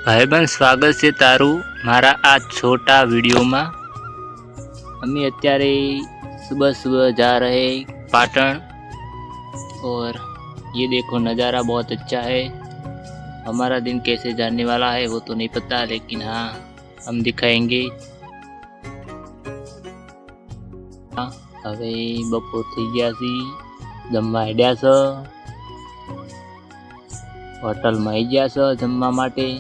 भाईबंध स्वागत છે તારું મારા આ छोटा वीडियो में। हम अत्यारे सुबह सुबह जा रहे पाटन और ये देखो नज़ारा बहुत अच्छा है। हमारा दिन कैसे जाने वाला है वो तो नहीं पता, लेकिन हाँ हम दिखाएंगे। हवे बपोर थी गया सी, जमवा हेड्या छ, होटल में आई गया छ जमवा माटे।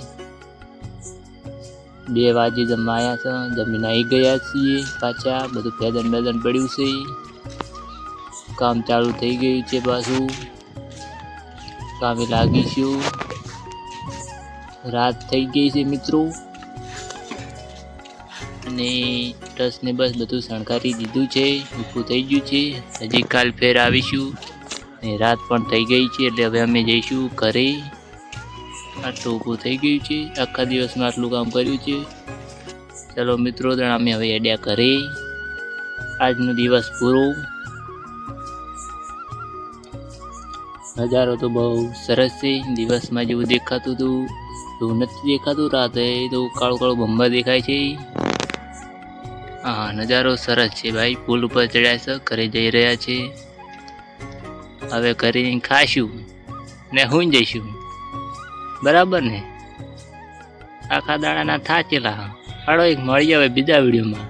2 वागे जमवा आया छ, जमीन आई गया छीए पाछा। बधुं भेदन बेदन पड्युं छे, काम चालू थई गयुं छे, पाछुं कामे लागीशुं। रात थई गई छे मित्रों, अने टस ने बस बधुं शणगारी दीधुं छे, ऊभुं थई गयुं छे। हजी काल फेर आवीशुं ने रात पण थई गई छे એટલે હવે અમે જઈશું ઘરે। આટલું ઊભું થઈ ગયું છે, આખા દિવસમાં આટલું કામ કર્યું છે। ચલો મિત્રો, અમે હવે હેડ્યા ઘરે। આજનો દિવસ પૂરો। નજારો તો બહુ સરસ છે। દિવસમાં જેવું દેખાતું હતું એવું નથી દેખાતું। રાતે તો કાળું કાળું ભંભા દેખાય છે। હા, નજારો સરસ છે ભાઈ। પુલ ઉપર ચડ્યા છે, ઘરે જઈ રહ્યા છે। હવે ઘરે ખાશું ને હુઈ જઈશું, बराबर ने। आखा दाड़ा ना था चला। हाड़ो एक मळीए हवे बीजा विडियो में।